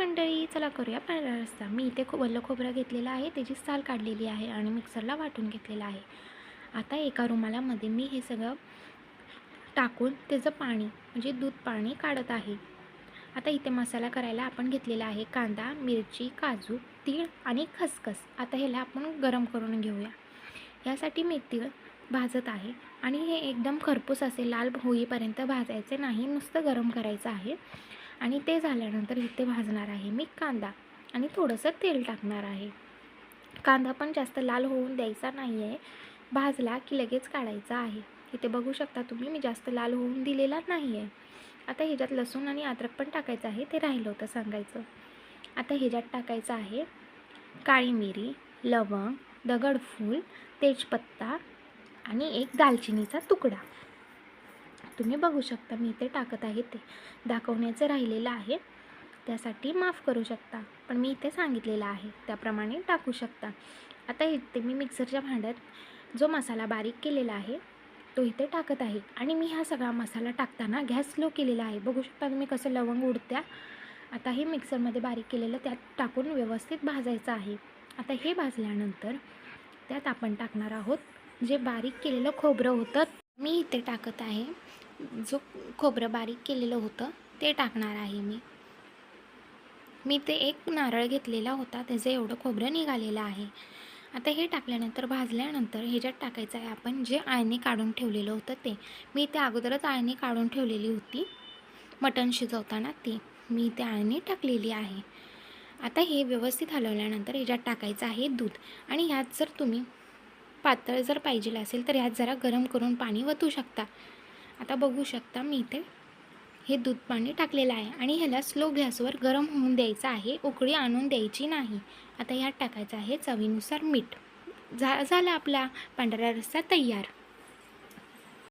मंडळी, चला करूया पांढरा रस्सा. मी इथे ओलं खोबरं घेतलेलं आहे, त्याची साल काढलेली आहे आणि मिक्सरला वाटून घेतलेलं आहे. आता एका रुमालामध्ये मी हे सगळं टाकून त्याचं पाणी म्हणजे दूध पाणी काढत आहे. आता इथे मसाला करायला आपण घेतलेला आहे कांदा, मिरची, काजू, तीळ आणि खसखस. आता ह्याला आपण गरम करून घेऊया. यासाठी मी तीळ भाजत आहे आणि हे एकदम खरपूस असे लाल होईपर्यंत भाजायचे नाही, नुसतं गरम करायचं आहे. आणि ते झाल्यानंतर इथे भाजणार आहे मी कांदा आणि थोडंसं तेल टाकणार आहे. कांदा पण जास्त लाल होऊन द्यायचा नाही आहे, भाजला की लगेच काढायचा आहे. इथे बघू शकता तुम्ही, मी जास्त लाल होऊन दिलेला नाही आहे. आता ह्याच्यात लसूण आणि अद्रक पण टाकायचं आहे, ते राहिलं होतं सांगायचं. आता ह्याच्यात टाकायचं आहे काळी मिरी, लवंग, दगडफूल, तेजपत्ता आणि एक दालचिनीचा तुकडा. तुम्ही बघू शकता मी इथे टाकत आहे, ते दाखवण्याचं राहिलेलं आहे, त्यासाठी माफ करू शकता, पण मी इथे सांगितलेलं आहे त्याप्रमाणे टाकू शकता. आता इथे मी मिक्सरच्या भांड्यात जो मसाला बारीक केलेला आहे तो इथे टाकत आहे आणि मी हा सगळा मसाला टाकताना गॅस स्लो केलेला आहे. बघू शकता तुम्ही कसं लवंग उडत्या. आता हे मिक्सरमध्ये बारीक केलेलं त्यात टाकून व्यवस्थित भाजायचं आहे. आता हे भाजल्यानंतर त्यात आपण टाकणार आहोत जे बारीक केलेलं खोबरं होतं. मी इथे टाकत आहे जो खोबरं बारीक केलेलं होतं ते टाकणार आहे. मी ते एक नारळ घेतलेला होता, त्याचं एवढं खोबरं निघालेलं आहे. आता हे टाकल्यानंतर भाजल्यानंतर ह्याच्यात टाकायचं आहे आपण जे आळणी काढून ठेवलेलं होतं ते. मी ते अगोदरच आळणी काढून ठेवलेली होती मटण शिजवताना, ती मी ते आळणी टाकलेली आहे. आता हे व्यवस्थित हलवल्यानंतर ह्याच्यात टाकायचं आहे दूध आणि ह्यात जर तुम्ही पातळ जर पाहिजे असेल तर ह्यात जरा गरम करून पाणी वतू शकता. आता बघू शकता मी इथे हे दूध पाणी टाकलेलं आहे आणि ह्याला स्लो गॅसवर गरम होऊन द्यायचं आहे, उकळी आणून द्यायची नाही. आता ह्यात टाकायचं आहे चवीनुसार मीठ. झाला आपला पांढरा रस्सा तयार.